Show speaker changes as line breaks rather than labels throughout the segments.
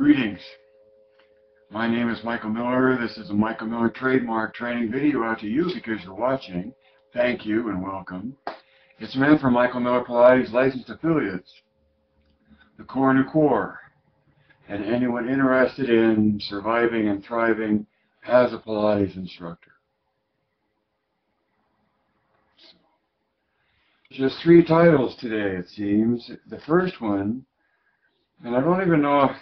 Greetings. My name is Michael Miller. This is a Michael Miller trademark training video out to you because you're watching. Thank you and welcome. It's meant for Michael Miller Pilates licensed affiliates, the core and core, and anyone interested in surviving and thriving as a Pilates instructor. Just 3 titles today, it seems. The first one, and I don't even know if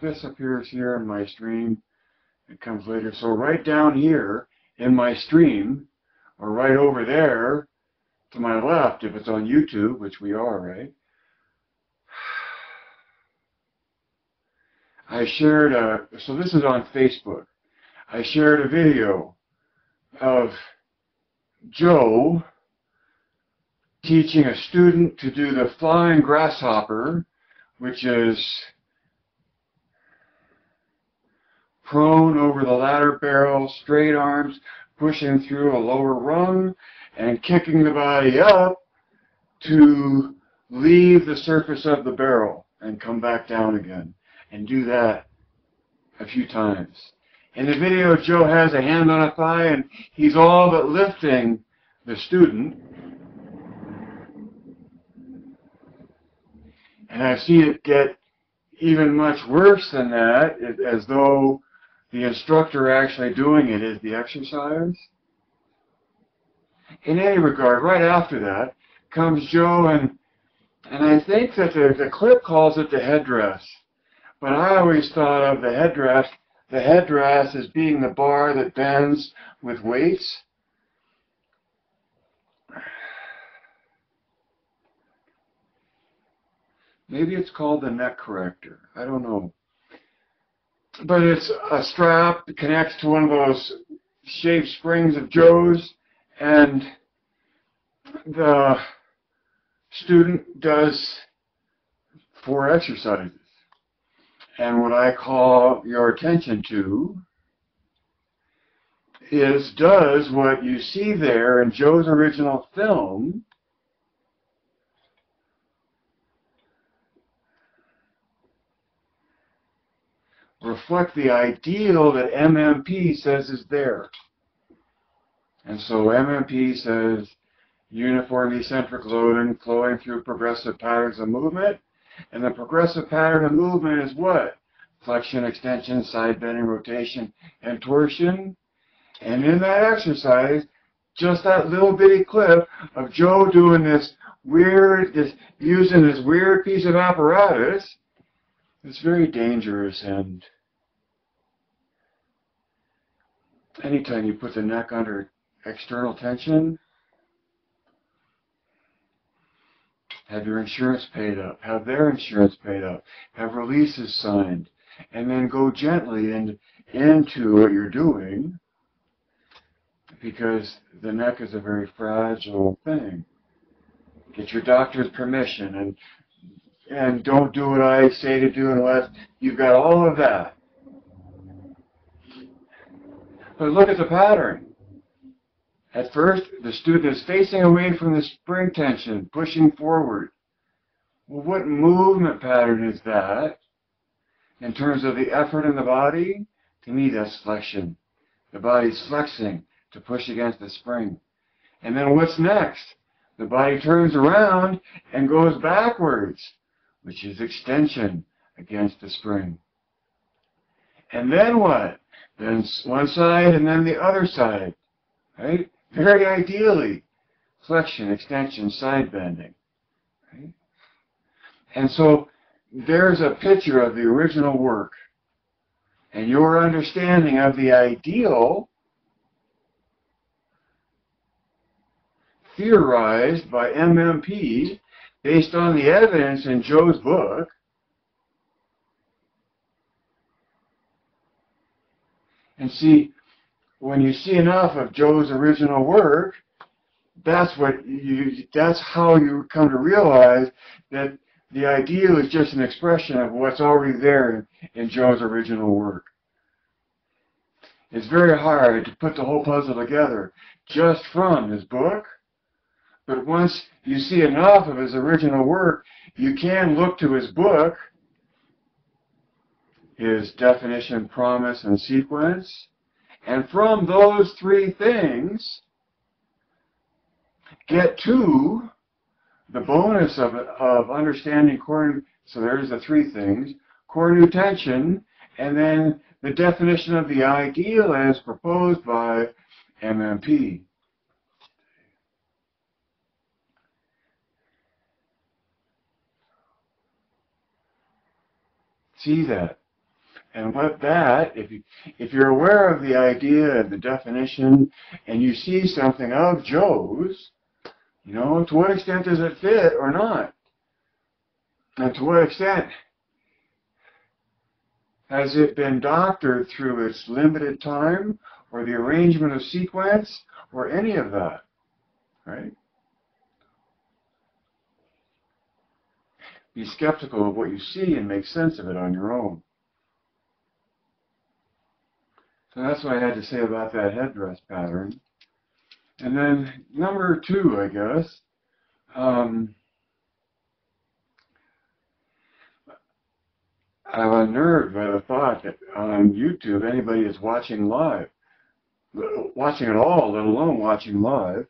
this appears here in my stream, it comes later. So right down here in my stream, or right over there to my left, if it's on YouTube, which we are, right? I shared so this is on Facebook. I shared a video of Joe teaching a student to do the flying grasshopper, which is prone over the ladder barrel, straight arms, pushing through a lower rung, and kicking the body up to leave the surface of the barrel and come back down again. And do that a few times. In the video, Joe has a hand on a thigh, and he's all but lifting the student. And I've seen it get even much worse than that, as though the instructor actually doing it is the exercise. In any regard, right after that comes Joe, and I think that the clip calls it the headdress. But I always thought of the headdress as being the bar that bends with weights. Maybe it's called the neck corrector. I don't know. But it's a strap that connects to one of those shaped springs of Joe's, and the student does 4 exercises. And what I call your attention to is, does what you see there in Joe's original film reflect the ideal that MMP says is there? And so MMP says uniform eccentric loading flowing through progressive patterns of movement. And the progressive pattern of movement is what? Flexion, extension, side bending, rotation, and torsion. And in that exercise, just that little bitty clip of Joe doing this weird, using this weird piece of apparatus, it's very dangerous. And anytime you put the neck under external tension, have your insurance paid up, have their insurance paid up, have releases signed, and then go gently into what you're doing, because the neck is a very fragile thing. Get your doctor's permission, and don't do what I say to do unless you've got all of that. But look at the pattern. At first, the student is facing away from the spring tension, pushing forward. Well, what movement pattern is that in terms of the effort in the body? To me, that's flexion. The body's flexing to push against the spring. And then what's next? The body turns around and goes backwards, which is extension against the spring. And then what? Then one side and then the other side, right? Very ideally, flexion, extension, side bending. Right? And so there's a picture of the original work. And your understanding of the ideal, theorized by MMP, based on the evidence in Joe's book, and see, when you see enough of Joe's original work, that's how you come to realize that the ideal is just an expression of what's already there in Joe's original work. It's very hard to put the whole puzzle together just from his book, but once you see enough of his original work, you can look to his book is definition, promise, and sequence. And from those three things, get to the bonus of understanding core. So there's the three things: core new tension, and then the definition of the ideal as proposed by MMP. See that? And what that, if you're aware of the idea and the definition, and you see something of Joe's, you know, to what extent does it fit or not? And to what extent has it been doctored through its limited time, or the arrangement of sequence, or any of that, right? Be skeptical of what you see and make sense of it on your own. So that's what I had to say about that headdress pattern. And then number two, I guess, I'm unnerved by the thought that on YouTube anybody is watching live, watching at all, let alone watching live,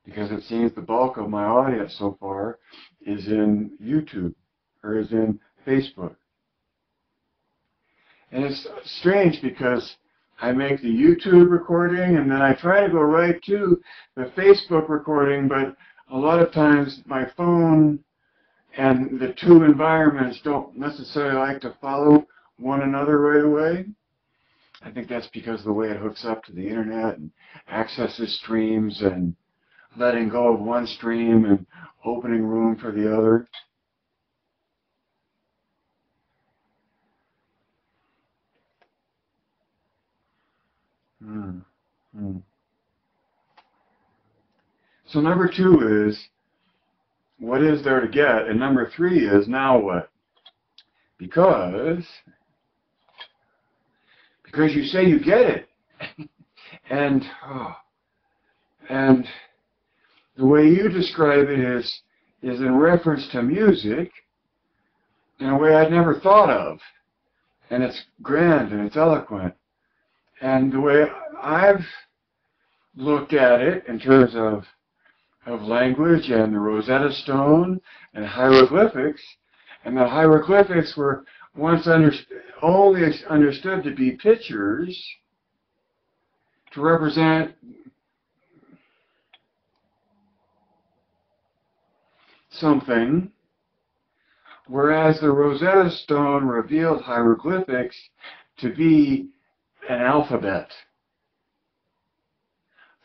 because it seems the bulk of my audience so far is in YouTube or is in Facebook. And it's strange because I make the YouTube recording and then I try to go right to the Facebook recording, but a lot of times my phone and the two environments don't necessarily like to follow one another right away. I think that's because of the way it hooks up to the internet and accesses streams and letting go of one stream and opening room for the other. So number two is, what is there to get? And number three is, now what? Because you say you get it. and the way you describe it is in reference to music in a way I'd never thought of. And it's grand and it's eloquent. And the way I've looked at it in terms of language and the Rosetta Stone and hieroglyphics, and the hieroglyphics were once only understood to be pictures to represent something, whereas the Rosetta Stone revealed hieroglyphics to be an alphabet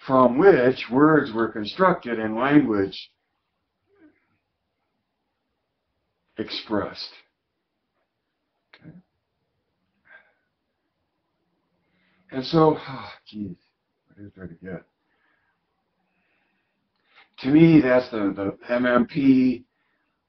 from which words were constructed and language expressed. Okay. And so, geez, what is there to get? To me, that's the MMP,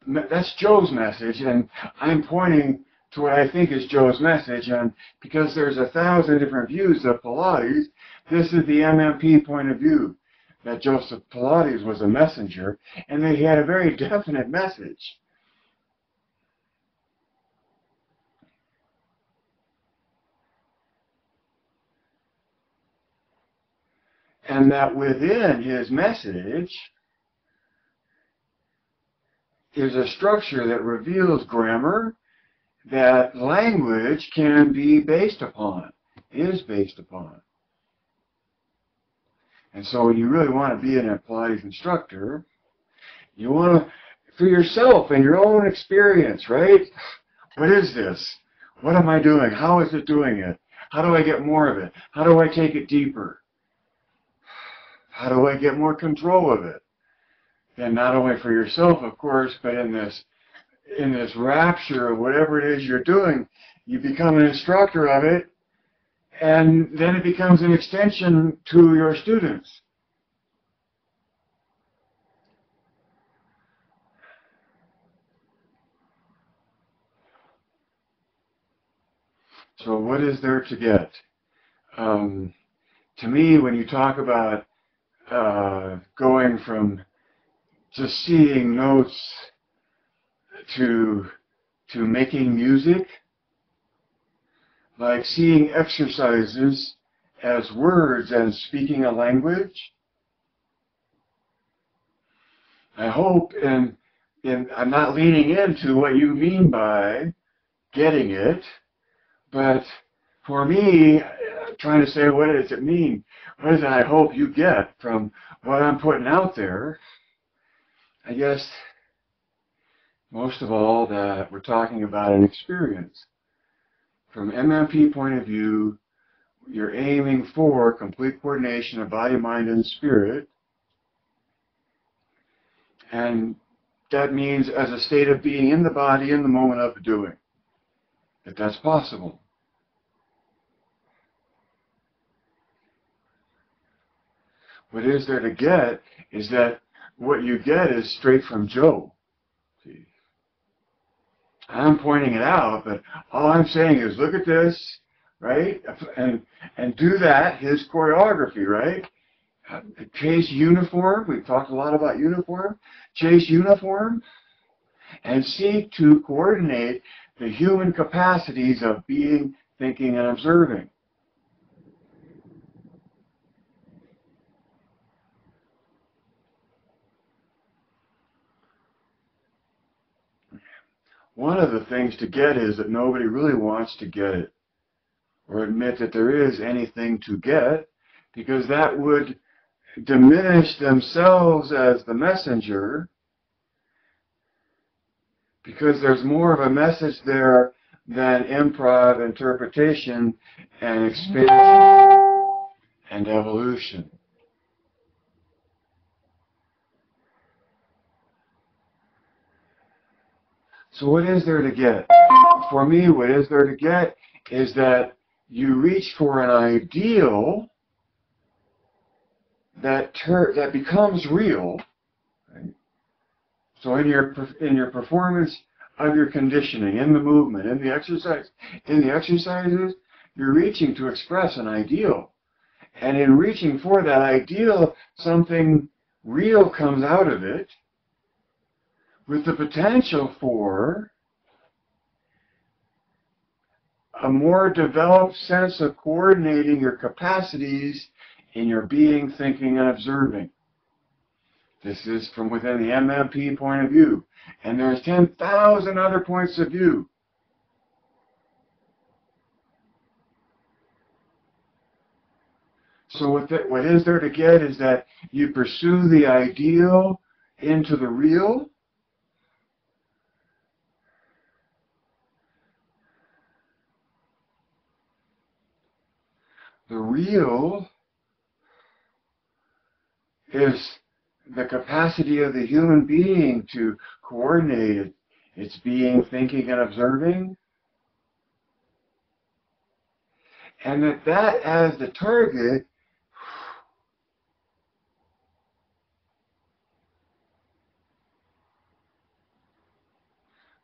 that's Joe's message, and I'm pointing to what I think is Joe's message, and because there's 1,000 different views of Pilates, this is the MMP point of view, that Joseph Pilates was a messenger, and that he had a very definite message. And that within his message is a structure that reveals grammar, that language can be based upon, is based upon. And so when you really want to be an Pilates instructor, you want to, for yourself and your own experience, right? What is this? What am I doing? How is it doing it? How do I get more of it? How do I take it deeper? How do I get more control of it? And not only for yourself, of course, but in this rapture of whatever it is you're doing, you become an instructor of it, and then it becomes an extension to your students. So what is there to get? To me, when you talk about going from just seeing notes to making music, like seeing exercises as words and speaking a language. I hope, and I'm not leaning into what you mean by getting it, but for me, trying to say what does it mean, what does it I hope you get from what I'm putting out there, I guess most of all that we're talking about an experience. From MMP point of view, you're aiming for complete coordination of body, mind, and spirit. And that means as a state of being in the body in the moment of doing, if that's possible. What is there to get is that what you get is straight from Joe. See? I'm pointing it out, but all I'm saying is look at this, right? And do that, his choreography, right? Chase uniform, we've talked a lot about uniform. Chase uniform and seek to coordinate the human capacities of being, thinking, and observing. One of the things to get is that nobody really wants to get it or admit that there is anything to get, because that would diminish themselves as the messenger, because there's more of a message there than improv, interpretation, and expansion and evolution. So what is there to get? For me, what is there to get is that you reach for an ideal that becomes real. Right? So in your performance of your conditioning, in the movement, in the exercises, you're reaching to express an ideal. And in reaching for that ideal, something real comes out of it, with the potential for a more developed sense of coordinating your capacities in your being, thinking, and observing. This is from within the MMP point of view. And there's 10,000 other points of view. So what is there to get is that you pursue the ideal into the real. The real is the capacity of the human being to coordinate its being, thinking, and observing. And that as the target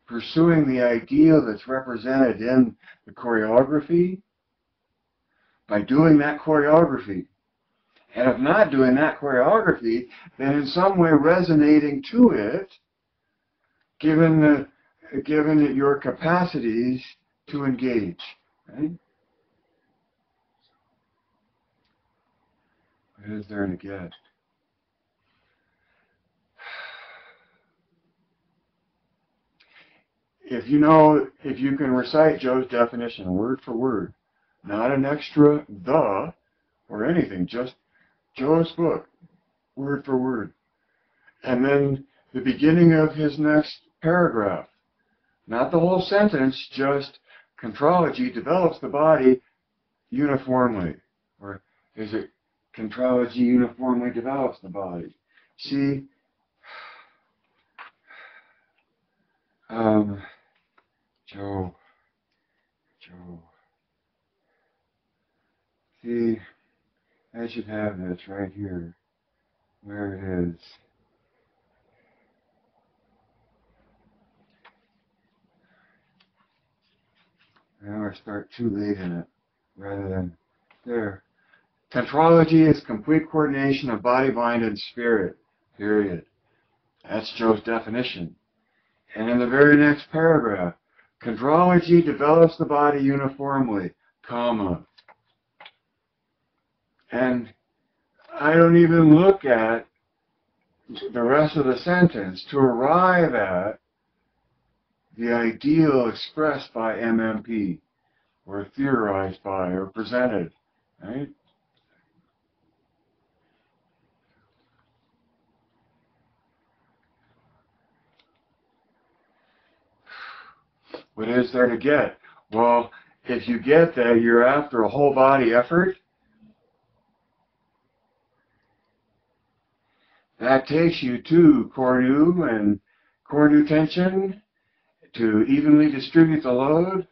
pursuing the ideal that's represented in the choreography, by doing that choreography. And if not doing that choreography, then in some way resonating to it, given your capacities to engage. Right? What is there to get? If you can recite Joe's definition word for word, not an extra the or anything, just Joe's book, word for word. And then the beginning of his next paragraph, not the whole sentence, just contrology develops the body uniformly. Or is it contrology uniformly develops the body? See, Joe. See, I should have this right here, where it is. Now I start too late in it, rather than there. Contrology is complete coordination of body, mind, and spirit, period. That's Joe's definition. And in the very next paragraph, chondrology develops the body uniformly, comma. And I don't even look at the rest of the sentence to arrive at the ideal expressed by MMP, or theorized by, or presented, right? What is there to get? Well, if you get that you're after a whole body effort, that takes you to Cornu and Cornu tension to evenly distribute the load.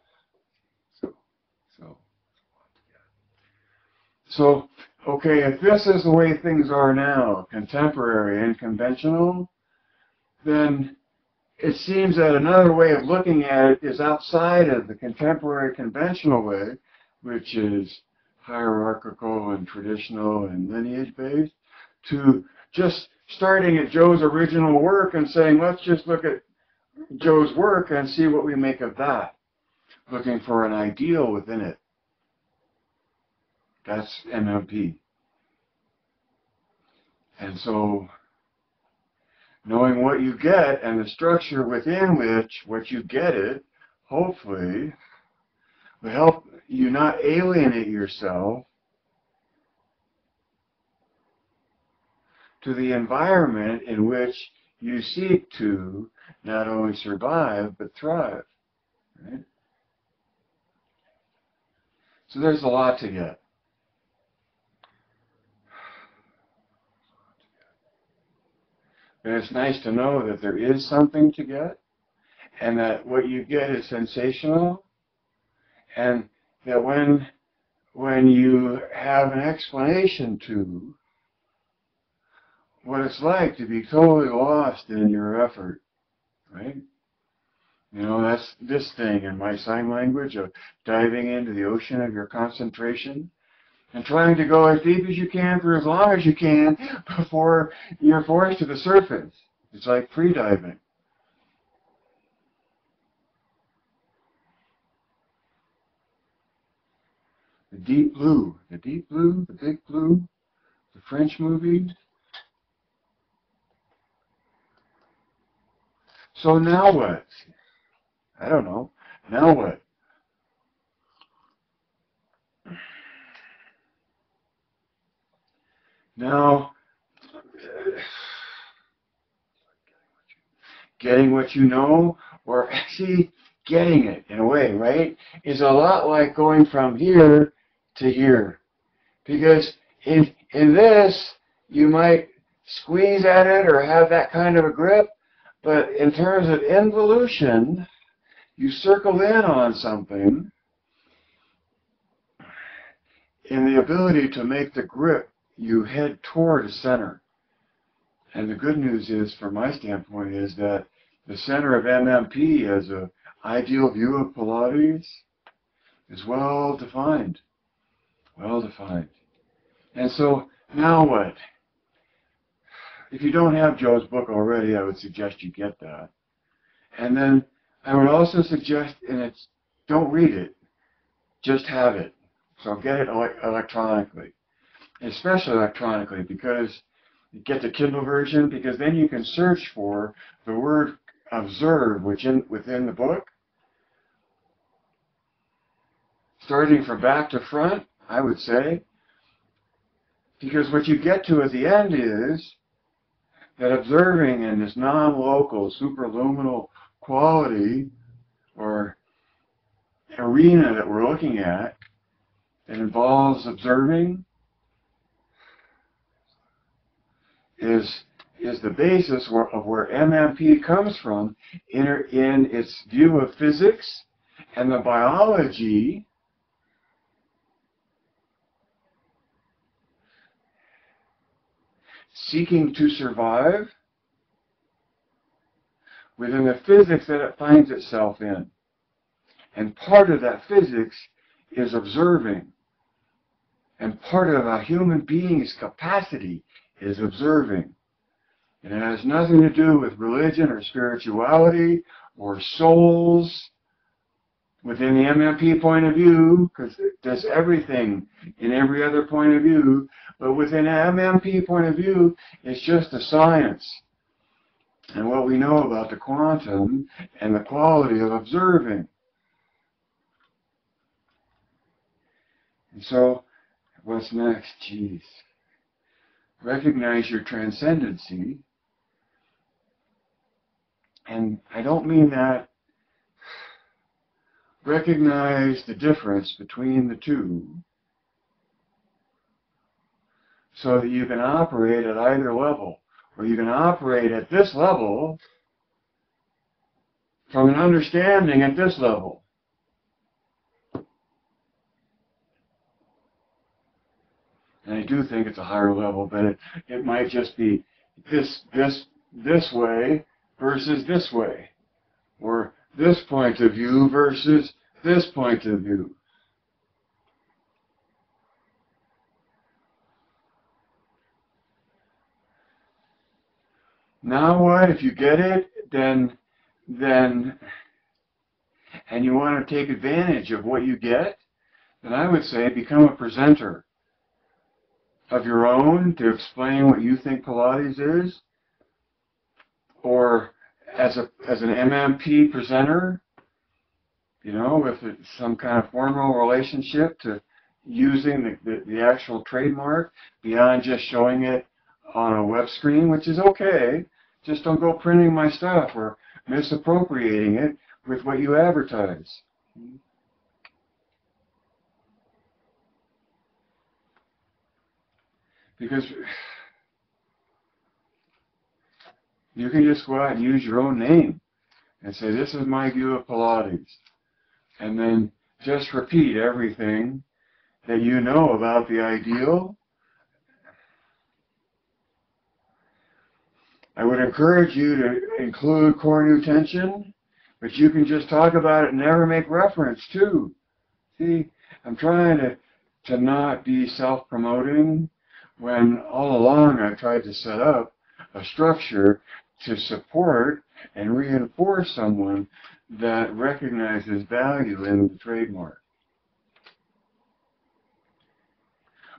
So, okay, if this is the way things are now, contemporary and conventional, then it seems that another way of looking at it is outside of the contemporary conventional way, which is hierarchical and traditional and lineage-based, to just starting at Joe's original work and saying, let's just look at Joe's work and see what we make of that, looking for an ideal within it. That's MMP. And so, knowing what you get and the structure within which what you get it, hopefully, will help you not alienate yourself to the environment in which you seek to not only survive, but thrive. Right? So there's a lot to get. And it's nice to know that there is something to get, and that what you get is sensational, and that when you have an explanation to what it's like to be totally lost in your effort, right? You know, that's this thing in my sign language of diving into the ocean of your concentration and trying to go as deep as you can for as long as you can before you're forced to the surface. It's like free diving. The deep blue, the deep blue, the big blue, the French movie. So now what? I don't know. Now what? Now, getting what you know, or actually getting it in a way, right, is a lot like going from here to here. Because in this, you might squeeze at it or have that kind of a grip, but in terms of involution, you circle in on something in the ability to make the grip you head toward a center. And the good news is, from my standpoint, is that the center of MMP as an ideal view of Pilates is well defined. Well defined. And so, now what? If you don't have Joe's book already, I would suggest you get that. And then I would also suggest, and it's, don't read it, just have it. So get it electronically, especially electronically, because you get the Kindle version, because then you can search for the word observe within the book. Starting from back to front, I would say, because what you get to at the end is that observing in this non-local, superluminal quality or arena that we're looking at, that involves observing, is the basis of where MMP comes from in its view of physics and the biology seeking to survive within the physics that it finds itself in. And part of that physics is observing. And part of a human being's capacity is observing. It has nothing to do with religion or spirituality or souls within the MMP point of view, because it does everything in every other point of view. But within an MMP point of view, it's just a science. And what we know about the quantum and the quality of observing. And so, what's next? Geez. Recognize your transcendency. And I don't mean that. Recognize the difference between the two so that you can operate at either level. Or you can operate at this level from an understanding at this level. And I do think it's a higher level, but it might just be this way versus this way. Or this point of view versus this point of view. Now what? If you get it, then and you want to take advantage of what you get, then I would say become a presenter of your own to explain what you think Pilates is, or as an MMP presenter, you know, with some kind of formal relationship to using the actual trademark beyond just showing it on a web screen, which is okay. Just don't go printing my stuff or misappropriating it with what you advertise. Because you can just go out and use your own name and say, this is my view of Pilates. And then just repeat everything that you know about the ideal. I would encourage you to include core new tension, but you can just talk about it and never make reference to. See, I'm trying to not be self-promoting when all along I've tried to set up a structure to support and reinforce someone that recognizes value in the trademark.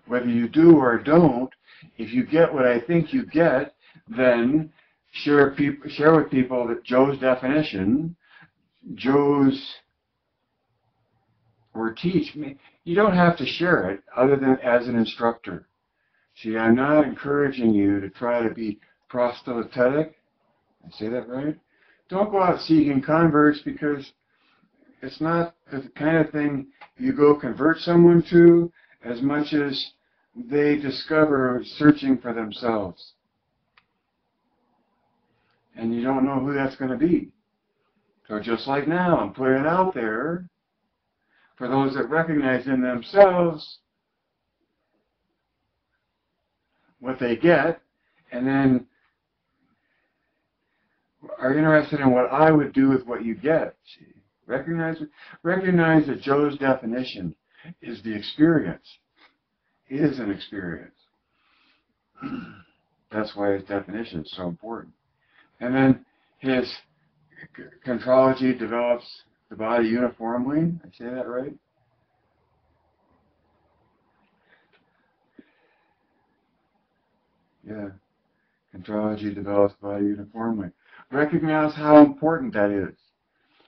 Whether you do or don't, if you get what I think you get, then share with people that Joe's definition, or teach me. You don't have to share it other than as an instructor. See, I'm not encouraging you to try to be proselytic. I say that right? Don't go out seeking converts, because it's not the kind of thing you go convert someone to as much as they discover searching for themselves. And you don't know who that's going to be. So just like now, I'm putting it out there for those that recognize in themselves what they get, and then are interested in what I would do with what you get. See, recognize that Joe's definition is the experience. It is an experience. That's why his definition is so important. And then his contrology develops the body uniformly. I say that right? Yeah. Contrology develops the body uniformly. Recognize how important that is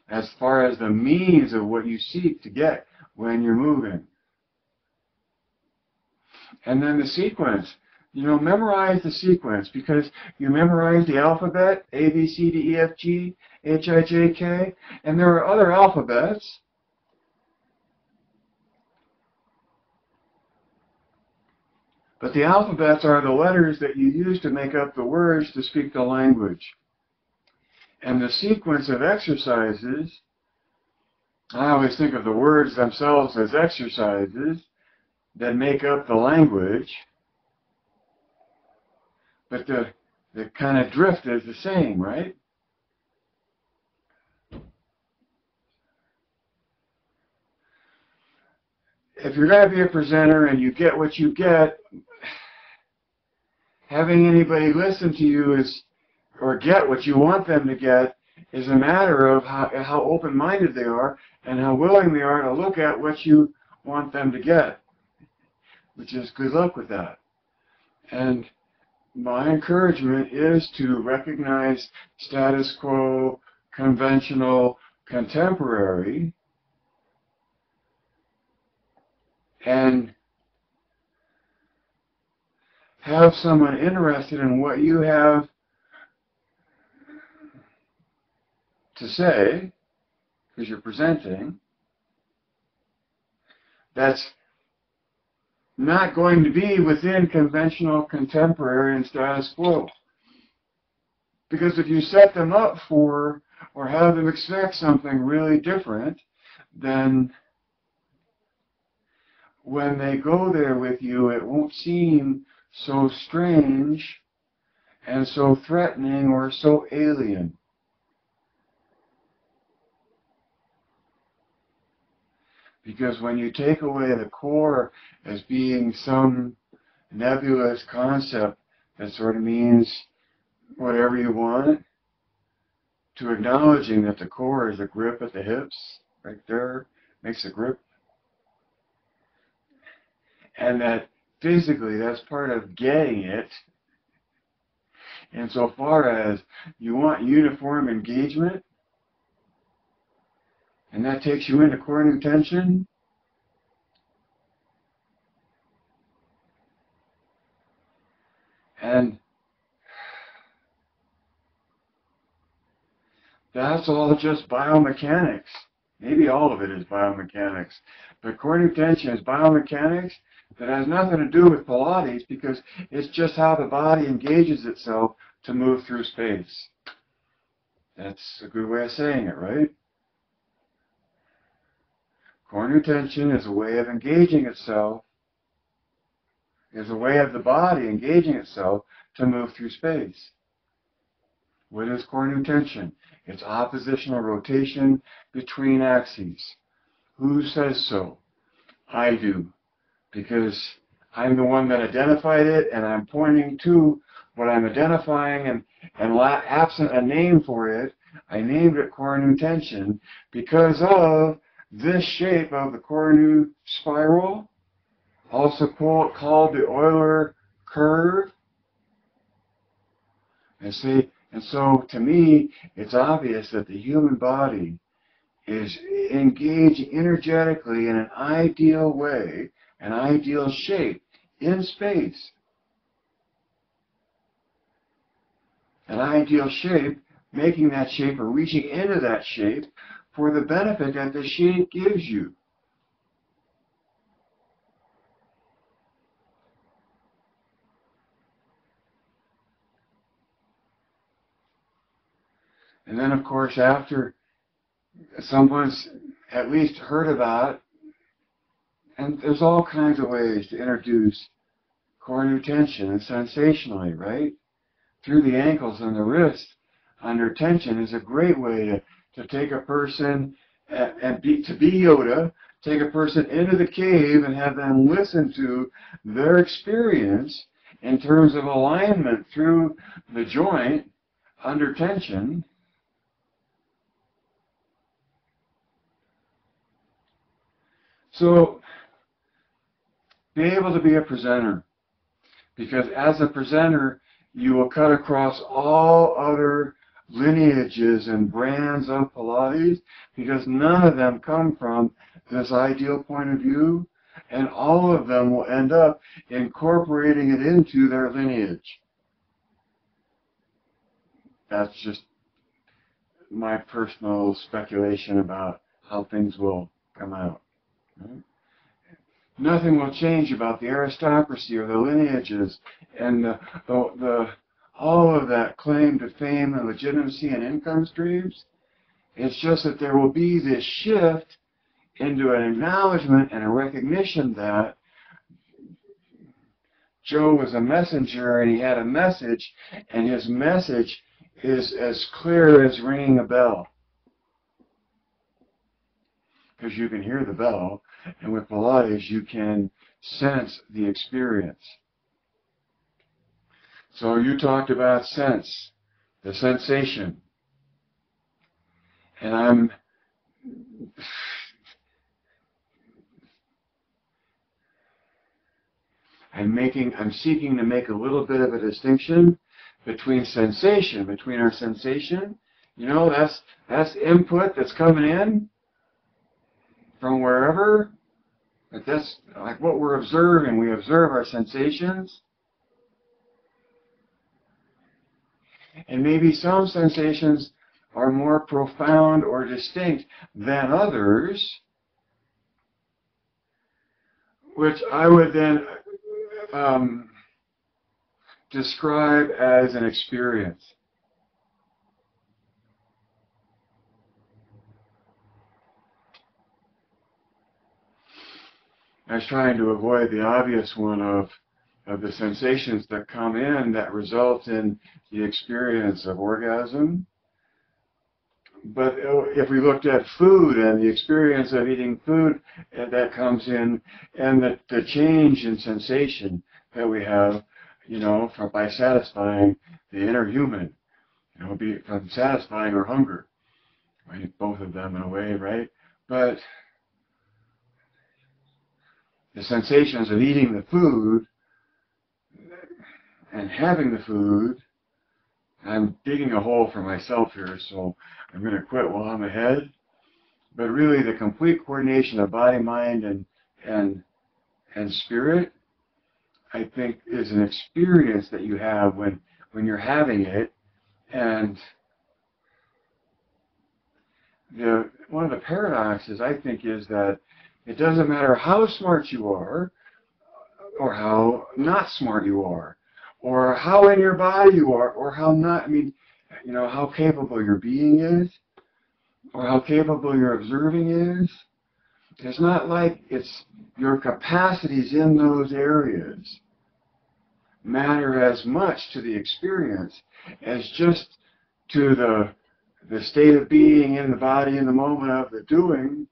as far as the means of what you seek to get when you're moving. And then the sequence. You know, memorize the sequence, because you memorize the alphabet, A, B, C, D, E, F, G, H, I, J, K, and there are other alphabets. But the alphabets are the letters that you use to make up the words to speak the language. And the sequence of exercises, I always think of the words themselves as exercises that make up the language. But the kind of drift is the same, right? If you're going to be a presenter and you get what you get, having anybody listen to you or get what you want them to get is a matter of how open-minded they are and how willing they are to look at what you want them to get, which is good luck with that. And my encouragement is to recognize status quo, conventional, contemporary, and have someone interested in what you have to say, because you're presenting, that's not going to be within conventional, contemporary, and status quo. Because if you set them up for, or have them expect something really different, then when they go there with you, it won't seem so strange and so threatening or so alien. Because when you take away the core as being some nebulous concept that sort of means whatever you want, to acknowledging that the core is a grip at the hips, right there, makes a grip, and that physically that's part of getting it, insofar as you want uniform engagement, and that takes you into core new tension, and that's all just biomechanics. Maybe all of it is biomechanics. But core new tension is biomechanics that has nothing to do with Pilates, because it's just how the body engages itself to move through space. That's a good way of saying it, right? Core new tension is a way of engaging itself, is a way of the body engaging itself to move through space. What is core new tension? It's oppositional rotation between axes. Who says so? I do, because I'm the one that identified it, and I'm pointing to what I'm identifying, and absent a name for it, I named it core new tension because of this shape of the core new spiral, also called the Euler curve. And so to me, it's obvious that the human body is engaged energetically in an ideal way, an ideal shape in space. An ideal shape, making that shape or reaching into that shape for the benefit that the shape gives you. And then, of course, after someone's at least heard about it, and there's all kinds of ways to introduce core new tension and sensationally, right? Through the ankles and the wrist under tension is a great way to take a person to be Yoda, take a person into the cave and have them listen to their experience in terms of alignment through the joint under tension. So, be able to be a presenter, because as a presenter, you will cut across all other lineages and brands of Pilates, because none of them come from this ideal point of view, and all of them will end up incorporating it into their lineage. That's just my personal speculation about how things will come out. Right? Nothing will change about the aristocracy or the lineages and all of that claim to fame and legitimacy and income streams. It's just that there will be this shift into an acknowledgement and a recognition that Joe was a messenger and he had a message, and his message is as clear as ringing a bell. Because you can hear the bell, and with Pilates you can sense the experience. So you talked about sense, the sensation. And I'm seeking to make a little bit of a distinction between sensation, between our sensation. You know, that's input that's coming in from wherever. But that's like what we're observing. We observe our sensations. And maybe some sensations are more profound or distinct than others, which I would then describe as an experience. I was trying to avoid the obvious one of the sensations that come in that result in the experience of orgasm. But if we looked at food and the experience of eating food that comes in, and the change in sensation that we have, you know, by satisfying the inner human, you know, be it from satisfying our hunger, right? Both of them in a way, right? But the sensations of eating the food and having the food, I'm digging a hole for myself here, so I'm going to quit while I'm ahead. But really, the complete coordination of body, mind, and spirit, I think, is an experience that you have when you're having it. And one of the paradoxes, I think, is that it doesn't matter how smart you are, or how not smart you are, or how in your body you are, or how not, I mean, you know, how capable your being is, or how capable your observing is. It's not like it's your capacities in those areas matter as much to the experience as just to the state of being in the body in the moment of the doing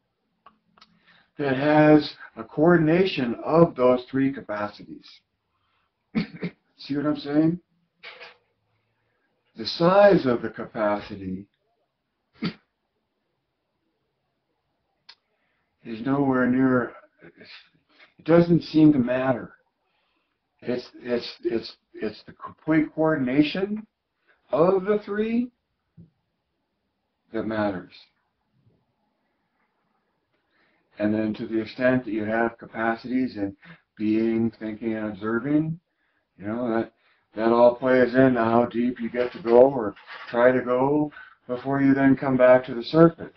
that has a coordination of those three capacities. See what I'm saying? The size of the capacity is nowhere near, it doesn't seem to matter. It's the complete coordination of the three that matters. And then to the extent that you have capacities in being, thinking, and observing, you know, that all plays into how deep you get to go or try to go before you then come back to the surface.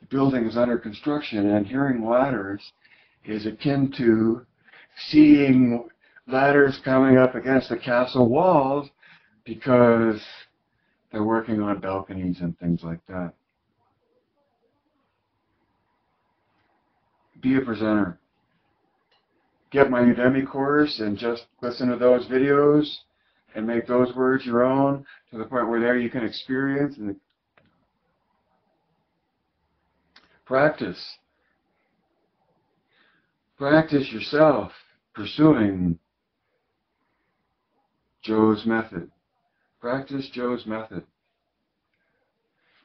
The building is under construction, and hearing ladders is akin to seeing ladders coming up against the castle walls because they're working on balconies and things like that. Be a presenter. Get my Udemy course and just listen to those videos and make those words your own to the point where there you can experience and practice. Practice yourself pursuing Joe's method. Practice Joe's method.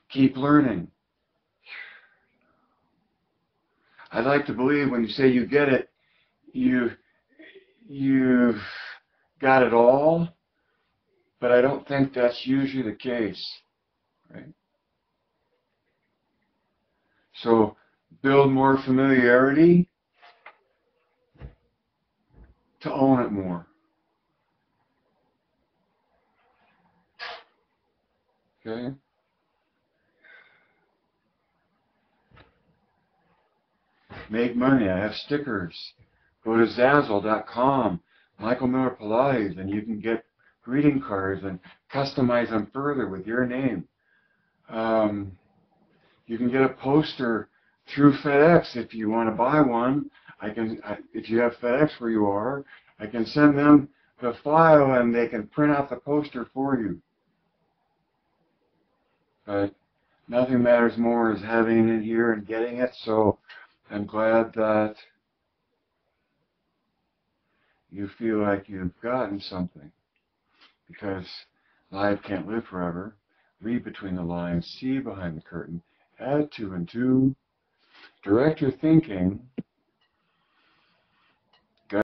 Keep learning. I'd like to believe when you say you get it, you've got it all, but I don't think that's usually the case, right? So build more familiarity to own it more. Okay? Make money. I have stickers. Go to Zazzle.com, michaelmillerpilates, and you can get greeting cards and customize them further with your name. You can get a poster through FedEx if you want to buy one. If you have FedEx where you are, I can send them the file and they can print out the poster for you. But nothing matters more is having it here and getting it, so I'm glad that you feel like you've gotten something, because life can't live forever. Read between the lines, see behind the curtain, add two and two, direct your thinking,